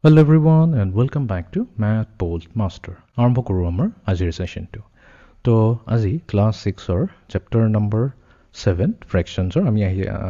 Hello everyone and welcome back to Math Bold Master. আৰম্ভ কৰোঁ আমাৰ আজিৰ সেশনটো। তো আজি ক্লাছ 6 চেপ্টাৰ নম্বৰ 7 ফ্ৰেকশনছৰ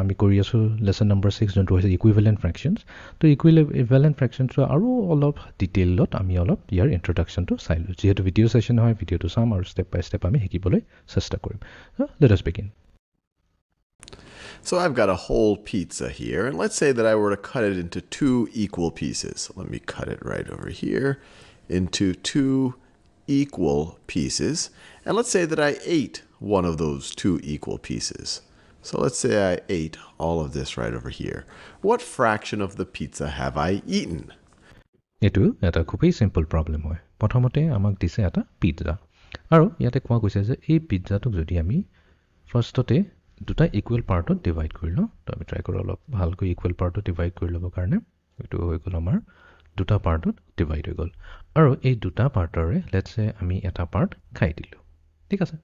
আমি কৰি আছো লেসন নম্বৰ 6 যোনটো হৈছে ইকুইভ্যালেন্ট ফ্ৰেকশনছ। তো ইকুইভ্যালেন্ট ফ্ৰেকশনছৰ আৰু অলপ ডিটেইলত আমি অলপ ইয়াৰ ইন্ট্ৰোডাকশনটো চাই লওঁ। যেহেতু ভিডিও সেশন হয় ভিডিওটো চাম আৰু স্টেপ বাই স্টেপ আমি শিকিবলৈ চেষ্টা কৰিম। Let us begin. So I've got a whole pizza here, and let's say that I were to cut it into two equal pieces. Let me cut it right over here into two equal pieces. And let's say that I ate one of those two equal pieces. So let's say I ate all of this right over here. What fraction of the pizza have I eaten? এটো এটা খুবই simple problem হয়। প্ৰথমতে আমাক দিছে এটা pizza আৰু ইয়াতে কোৱা গৈছে যে এই পিজ্জাটোক যদি আমি ফাৰ্ষ্টতে দুটা ইকুৱেল পাৰ্টত ডিভাইড কৰি লওঁ। তো আমি ট্ৰাই কৰোঁ অলপ ভালকৈ ইকুৱেল পাৰ্টত ডিভাইড কৰি ল'বৰ কাৰণে। এইটো হৈ গ'ল আমাৰ দুটা পাৰ্টত ডিভাইড হৈ গ'ল আৰু এই দুটা পাৰ্টৰে লেটছ সে আমি এটা পাৰ্ট খাই দিলোঁ। ঠিক আছে,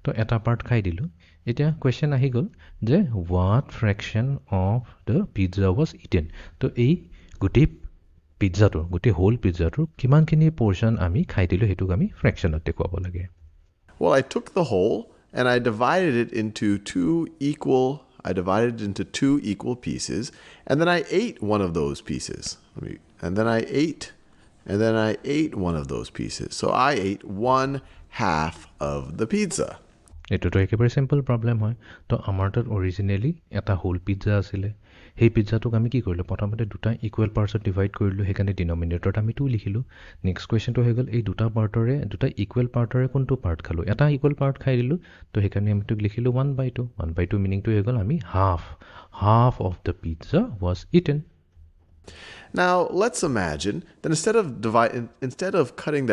তো এটা পাৰ্ট খাই দিলোঁ। এতিয়া কুৱেশ্যন আহি গ'ল যে what fraction of the pizza was eaten. তো এই গোটেই পিজ্জাটোৰ গোটেই হোল পিজ্জাটোৰ কিমানখিনি পৰ্শ্যন আমি খাই দিলোঁ সেইটোক আমি ফ্ৰেকশ্যনত দেখুৱাব লাগে। Well, I took the whole and I divided it into two equal pieces, and then I ate one of those pieces. And then I ate one of those pieces. So I ate 1/2 of the pizza. এইটোতো একেবাৰে simple problem হয়। তো আমাৰ তাত originally এটা whole pizza আছিলে। সেই পিজ্জাটোক আমি কি কৰিলোঁ, প্ৰথমতে দুটা ইকুৱেল পাৰ্টছত ডিভাইড কৰিলোঁ, সেইকাৰণে ডিনমিনেটৰত আমি 2 লিখিলোঁ। নেক্সট কুৱেশ্যনটো হৈ গ'ল এই দুটা ইকুৱেল পাৰ্টৰে কোনটো পাৰ্ট খালোঁ। এটা ইকুৱেল পাৰ্ট খাই দিলোঁ, তো সেইকাৰণে আমি তোক লিখিলোঁ 1/2। 1/2 মিনিংটো হৈ গ'ল আমি half of the pizza was eaten. Now let's imagine that instead of cutting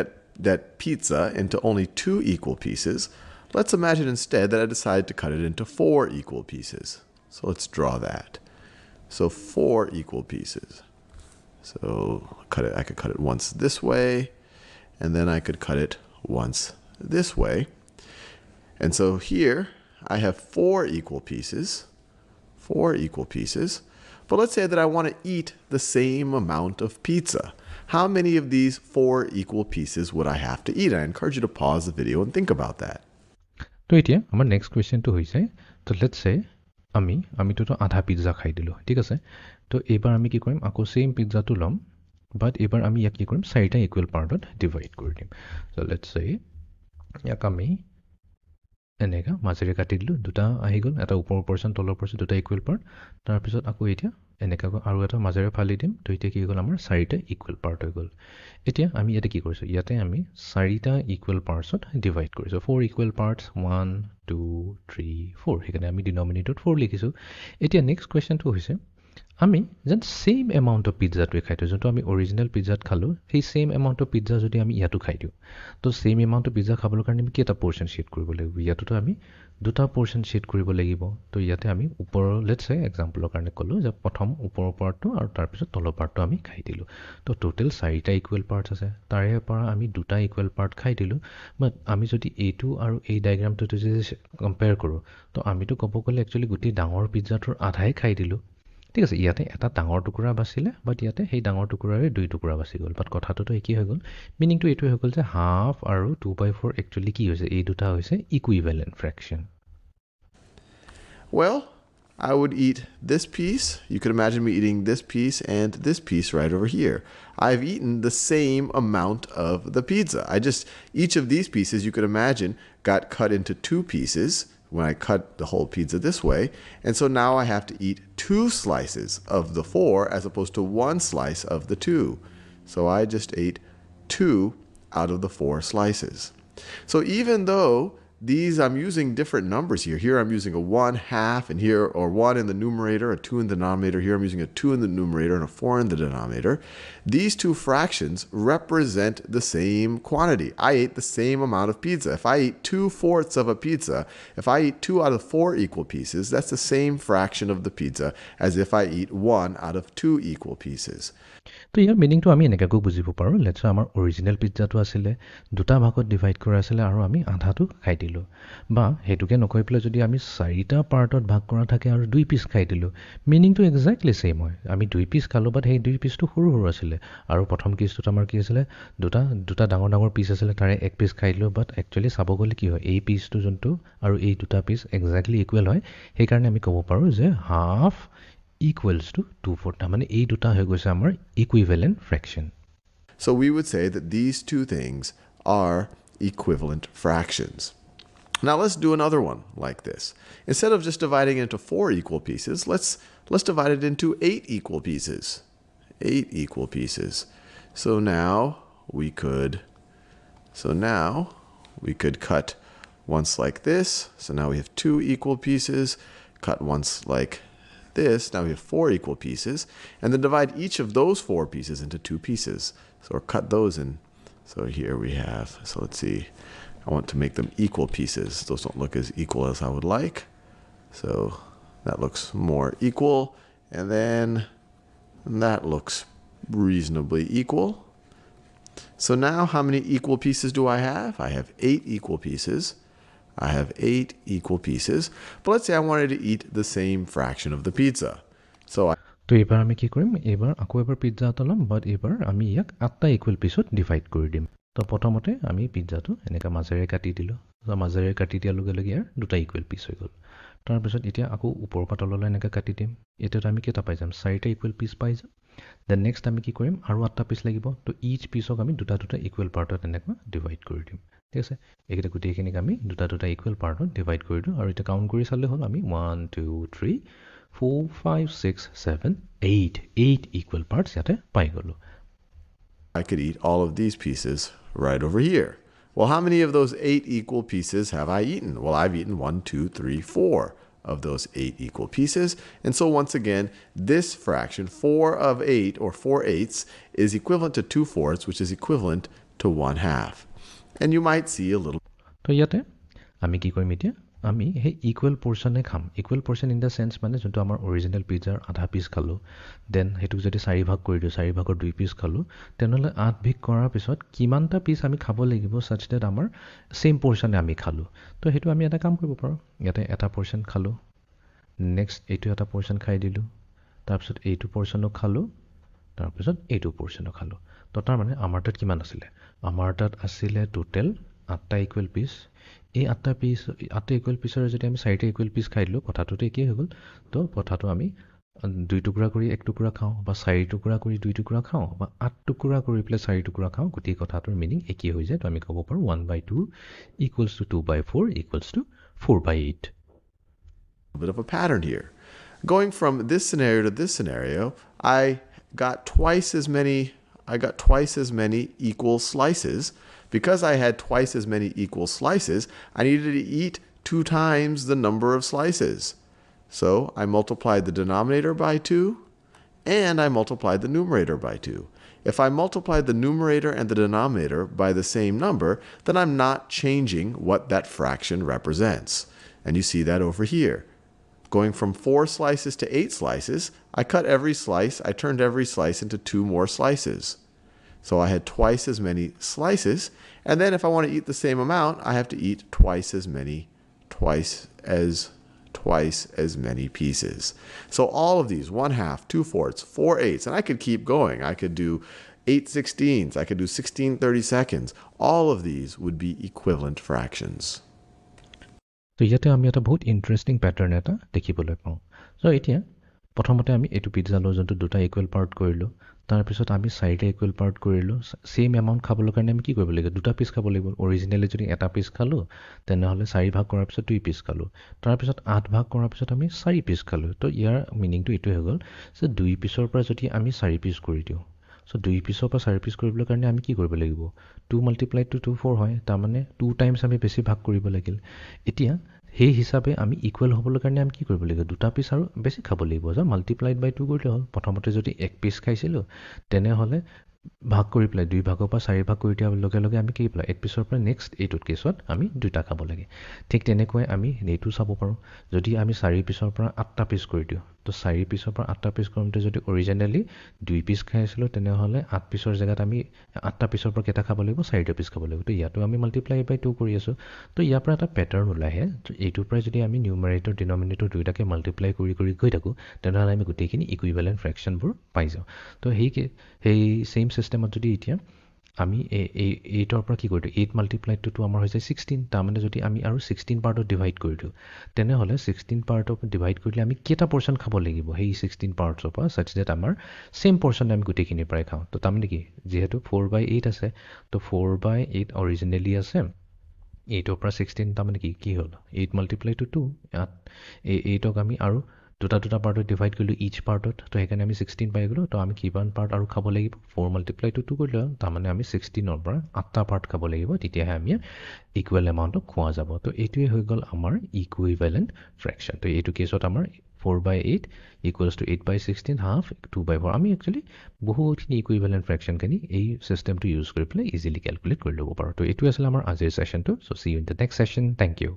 that pizza into only two equal pieces, let's imagine instead that I decide to cut it into 4 equal pieces. So let's draw that. So 4 equal pieces. So I could cut it once this way, and then I could cut it once this way. And so here I have 4 equal pieces. But let's say that I want to eat the same amount of pizza. How many of these 4 equal pieces would I have to eat? I encourage you to pause the video and think about that. তো এতিয়া আমাৰ next কুৱেশ্যনটো হৈছে, তো let's সে আমিতো আধা pizza খাই দিলোঁ। ঠিক আছে, তো এইবাৰ আমি কি কৰিম, আকৌ সেম পিজ্জাটো ল'ম, বাট এইবাৰ আমি ইয়াক কি কৰিম 4টা ইকুৱেল পাৰ্টত ডিভাইড কৰি দিম। তো লেটছ সে ইয়াক আমি এনেকৈ মাজেৰে কাটি দিলোঁ, দুটা আহি গ'ল, এটা ওপৰৰ পৰ্চন তলৰ পৰ্চন, দুটা ইকুৱেল পাৰ্ট। তাৰপিছত আকৌ এতিয়া এনেকৈ আৰু এটা মাজেৰে ফালি দিম। তো এতিয়া কি হৈ গ'ল, আমাৰ 4টা ইকুৱেল পাৰ্ট হৈ গ'ল। এতিয়া আমি ইয়াতে কি কৰিছোঁ, ইয়াতে আমি 4টা ইকুৱেল পাৰ্টছত ডিভাইড কৰিছোঁ। 4 ইকুৱেল পাৰ্টছ 1 2 3 4, সেইকাৰণে আমি ডিনমিনেটৰত 4 লিখিছোঁ। এতিয়া নেক্সট কুৱেশ্যনটো হৈছে আমি যেন ছেইম এমাউণ্ট অফ পিজ্জাটোৱে খাই দিওঁ, যোনটো আমি অৰিজিনেল পিজ্জাত খালোঁ, সেই ছেইম এমাউণ্ট অফ পিজ্জা যদি আমি ইয়াতো খাই দিওঁ। তো ছেইম এমাউণ্ট অফ পিজ্জা খাবৰ কাৰণে আমি কেইটা পৰ্শ্যন শ্বেড কৰিব লাগিব, ইয়াতোতো আমি দুটা পৰ্শ্যন শ্বেড কৰিব লাগিব। তো ইয়াতে আমি ওপৰৰ লেটছ সে এক্সাম্পলৰ কাৰণে ক'লোঁ যে প্ৰথম ওপৰৰ পাৰ্টটো আৰু তাৰপিছত তলৰ পাৰ্টটো আমি খাই দিলোঁ। তো টোটেল 4টা ইকুৱেল পাৰ্টছ আছে, তাৰে পৰা আমি দুটা ইকুৱেল পাৰ্ট খাই দিলোঁ। বাট আমি যদি এইটো আৰু এই ডায়েগ্ৰামটো যদি কম্পেয়াৰ কৰোঁ, তো আমিতো ক'ব গ'লে একচুৱেলি গোটেই ডাঙৰ পিজ্জাটোৰ আধাই খাই দিলোঁ। ঠিক আছে, ইয়াতে এটা ডাঙৰ টুকুৰা বাচিলে, বাট ইয়াতে সেই ডাঙৰ টুকুৰাৰে 2 টুকুৰা বাচি গ'ল। বাট কথাটোতো একেই হৈ গ'ল, মিনিংটো এইটোৱে হৈ গ'ল যে হাফ আৰু 2/4 একচুৱেলি কি হৈছে, এই দুটা হৈছে equivalent fraction. Well, I would eat this piece. You could imagine me eating this piece and this piece right over here. I've eaten the same amount of the pizza. Each of these pieces, you could imagine, got cut into 2 pieces when I cut the whole pizza this way. And so now I have to eat 2 slices of the 4 as opposed to 1 slice of the 2. So I just ate 2 out of the 4 slices. So even though I'm using different numbers here. Here I'm using a 1/2, and here, or 1 in the numerator, a 2 in the denominator. Here I'm using a 2 in the numerator and a 4 in the denominator. These two fractions represent the same quantity. I ate the same amount of pizza. If I eat 2/4 of a pizza, if I eat 2 out of 4 equal pieces, that's the same fraction of the pizza as if I eat 1 out of 2 equal pieces. তো ইয়াৰ মিনিংটো আমি এনেকৈ বুজিব পাৰোঁ let's আমাৰ original পিজ্জাটো আছিলে দুটা ভাগত ডিভাইড কৰা আছিলে আৰু আমি আধাটো খাই দিলোঁ বা সেইটোকে নকৈ পেলাই যদি আমি 4টা পাৰ্টত ভাগ কৰা থাকে আৰু 2 পিচ খাই দিলোঁ মিনিংটো একজেক্টলি ছেইম হয় আমি 2 পিচ খালোঁ বাট সেই 2 পিচটো সৰু সৰু আছিলে আৰু প্ৰথম কেছটোত আমাৰ কি আছিলে দুটা ডাঙৰ ডাঙৰ পিচ আছিলে তাৰে 1 পিচ খাই দিলোঁ বাট একচুৱেলি চাব গ'লে কি হয় এই পিচটো যোনটো আৰু এই দুটা পিচ একজেক্টলি ইকুৱেল হয় সেইকাৰণে আমি ক'ব পাৰোঁ যে হাফ equals to 2/4 মানে এই দুটা হৈ গৈছে আমাৰ equivalent fraction. So we would say that these two things are equivalent fractions. Now let's do another one like this. Instead of just dividing it into 4 equal pieces, let's divide it into 8 equal pieces. 8 equal pieces. So now we could cut once like this. So now we have 2 equal pieces. Cut once like this. Now we have 4 equal pieces, and then divide each of those 4 pieces into 2 pieces. So or cut those in. So here we have, so let's see, I want to make them equal pieces. Those don't look as equal as I would like. So that looks more equal, and then that looks reasonably equal. So now how many equal pieces do I have? I have 8 equal pieces. I have 8 equal pieces. But let's say I wanted to eat the same fraction of the pizza. So তো এবাৰ আমি কি কৰিম এবাৰ আকৌ এবাৰ pizza এটা ল'ম বাট এবাৰ আমি ইয়াক 8টা ইকুৱেল পিছত ডিভাইড কৰি দিম তো প্ৰথমতে আমি পিজ্জাটো এনেকৈ মাজেৰে কাটি দিলোঁ মাজেৰে কাটি দিয়াৰ লগে লগে ইয়াৰ দুটা ইকুৱেল পিচ হৈ গ'ল তাৰপিছত এতিয়া আকৌ ওপৰৰ পৰা তললৈ এনেকৈ কাটি দিম এতিয়াতো আমি কেইটা পাই যাম 4টা ইকুৱেল পিচ পাই যাম দেন নেক্সট আমি কি কৰিম আৰু 8টা পিচ লাগিব তো ইচ পিচক আমি দুটা ইকুৱেল পাৰ্টত এনেকৈ ডিভাইড কৰি দিম ঠিক আছে এইকেইটা গোটেইখিনিক আমি দুটা ইকুৱেল পাৰ্টত ডিভাইড কৰি দিওঁ আৰু এতিয়া কাউণ্ট কৰি চালে হ'ল আমি 1 2 3 4 5 6 7 8 equal parts ইয়াতে পাই গ'লো I could eat all of these pieces right over here. Well, how many of those 8 equal pieces have I eaten? Well, I've eaten 1 2 3 4 of those 8 equal pieces. And so once again, this fraction 4 of 8 or 4/8 is equivalent to 2/4, which is equivalent to 1/2. And you might see a little. তো ইয়াতে আমি কি কৰিম এতিয়া আমি সেই equal পৰ্চনে খাম equal person in the sense মানে যোনটো আমাৰ অৰিজিনেল পিজ্জাৰ আধা পিচ খালোঁ দেন সেইটোক যদি 4 ভাগ কৰি দিওঁ 4 ভাগৰ 2 পিচ খালোঁ তেনেহ'লে 8 ভাগ কৰাৰ পিছত কিমানটা পিচ আমি খাব লাগিব ছাচ ডেট আমাৰ ছেইম পৰ্চনে আমি খালোঁ তো সেইটো আমি এটা কাম কৰিব পাৰোঁ ইয়াতে এটা পৰ্চন খালোঁ নেক্সট এইটো এটা পৰ্চন খাই দিলোঁ তাৰপিছত এইটো পৰ্চনো খালোঁ তাৰপিছত এইটো পৰ্চনো খালোঁ তো তাৰমানে আমাৰ তাত কিমান আছিলে আমাৰ তাত আছিলে টোটেল 8টা ইকুৱেল পিচ এই 8টা ইকুৱেল পিচৰ যদি আমি 4টা ইকুৱেল পিচ খাই দিলোঁ কথাটোতো একেই হৈ গ'ল তো কথাটো আমি 2 টুকুৰা কৰি 1 টুকুৰা খাওঁ বা 4 টুকুৰা কৰি 2 টুকুৰা খাওঁ বা 8 টুকুৰা কৰি পেলাই 4 টুকুৰা খাওঁ গোটেই কথাটোৰ মিনিং একেই হৈ যায় তো আমি ক'ব পাৰোঁ 1/2 equals to 2/4 equals to 4/8. A bit of a pattern here. Going from this scenario to this scenario, I got twice as many equal slices. Because I had twice as many equal slices, I needed to eat 2 times the number of slices. So I multiplied the denominator by 2, and I multiplied the numerator by 2. If I multiplied the numerator and the denominator by the same number, then I'm not changing what that fraction represents. And you see that over here. Going from 4 slices to 8 slices, I cut every slice, I turned every slice into 2 more slices. So I had twice as many slices, and then if I want to eat the same amount, I have to eat twice as many pieces. So all of these, 1/2, 2/4, 4/8, and I could keep going. I could do 8/16, I could do 16/32. All of these would be equivalent fractions. তো ইয়াতে আমি এটা বহুত interesting pattern এটা দেখিবলৈ পাওঁ চ' এতিয়া প্ৰথমতে আমি এইটো পিজ্জালৰ যোনটো দুটা ইকুৱেল পাৰ্ট কৰিলোঁ তাৰপিছত আমি 4টা ইকুৱেল পাৰ্ট কৰিলোঁ ছেইম এমাউণ্ট খাবলৈ কাৰণে আমি কি কৰিব লাগিব দুটা পিচ খাব লাগিব অৰিজিনেলি যদি এটা পিচ খালোঁ তেনেহ'লে 4 ভাগ কৰাৰ পিছত 2 পিচ খালোঁ তাৰপিছত 8 ভাগ কৰাৰ পিছত আমি 4 পিচ খালোঁ তো ইয়াৰ মিনিংটো এইটোৱে হৈ গ'ল যে 2 পিচৰ পৰা যদি আমি 4 পিচ কৰি দিওঁ চ' 2 পিচৰ পৰা 4 পিচ কৰিবলৈ কাৰণে আমি কি কৰিব লাগিব 2 multiplied to 2 4 হয় তাৰমানে 2 টাইমছ আমি বেছি ভাগ কৰিব লাগিল এতিয়া সেই হিচাপে আমি ইকুৱেল হ'বলৈ কাৰণে আমি কি কৰিব লাগিব দুটা পিচ আৰু বেছি খাব লাগিব যে মাল্টিপ্লাইড বাই 2 কৰিলে হ'ল প্ৰথমতে যদি 1 পিচ খাইছিলোঁ তেনেহ'লে ভাগ কৰি পেলাই 2 ভাগৰ পৰা 4 ভাগ কৰি দিয়াৰ লগে লগে আমি কি পেলাই 1 পিছৰ পৰা নেক্সট এইটোত কেছত আমি 2টা খাব লাগে ঠিক তেনেকৈ আমি এইটো চাব পাৰোঁ যদি আমি 4 পিছৰ পৰা 8টা পিছ কৰি দিওঁ তো 4 পিছৰ পৰা 8টা পিছ কৰোঁতে যদি অৰিজিনেলি 2 পিছ খাই আছিলোঁ তেনেহ'লে 8 পিছৰ জেগাত আমি 8টা পিছৰ পৰা কেইটা খাব লাগিব 4টা পিছ খাব লাগিব তো ইয়াতো আমি মাল্টিপ্লাই বাই 2 কৰি আছোঁ তো ইয়াৰ পৰা এটা পেটাৰ্ণ ওলাই আহে তো এইটোৰ পৰাই যদি আমি নিউমাৰেটৰ ডিনমিনেটৰ দুয়োটাকে মাল্টিপ্লাই কৰি গৈ থাকোঁ তেনেহ'লে আমি গোটেইখিনি ইকুইভেলেণ্ট ফ্ৰেকশ্যনবোৰ পাই যাওঁ তো সেই ছেইম চিষ্টেমত যদি এতিয়া আমি এই 8ৰ পৰা কি কৰি দিওঁ 8 মাল্টিপ্লাইড টুটো আমাৰ হৈছে 16 তাৰমানে যদি আমি আৰু 16 পাৰ্টত ডিভাইড কৰি দিওঁ তেনেহ'লে 16 পাৰ্টৰ পৰা ডিভাইড কৰিলে আমি কেইটা পৰ্চন খাব লাগিব সেই 16 পাৰ্টছৰ পৰা ছাচ ডেট আমাৰ ছেইম পৰ্চন আমি গোটেইখিনিৰ পৰাই খাওঁ তো তাৰমানে কি যিহেতু 4/8 আছে তো 4/8 অৰিজিনেলি আছে 8ৰ পৰা 16 তাৰমানে কি হ'ল 8 মাল্টিপ্লাই টু 2 এই 8ক আমি আৰু দুটা পাৰ্টত ডিভাইড কৰিলোঁ ইচ পাৰ্টত তো সেইকাৰণে আমি 16 পাই গ'লোঁ তো আমি কিমান পাৰ্ট আৰু খাব লাগিব 4 মাল্টিপ্লাই টু 2 কৰিলোঁ তাৰমানে আমি 16ৰ পৰা 8টা পাৰ্ট খাব লাগিব তেতিয়াহে আমি ইকুৱেল এমাউণ্টক খোৱা যাব তো এইটোৱে হৈ গ'ল আমাৰ ইকুইভেলেণ্ট ফ্ৰেকশ্যন তো এইটো কেছত আমাৰ 4/8 ইকুৱেলছ টু 8/16 হাফ 2/4 আমি একচুৱেলি বহুতখিনি ইকুইভেলেণ্ট ফ্ৰেকশ্যনখিনি এই চিষ্টেমটো ইউজ কৰি পেলাই ইজিলি কেলকুলেট কৰি ল'ব পাৰোঁ তো এইটো আছিলে আমাৰ আজিৰ ছেশ্যনটো so' see you in the next session thank U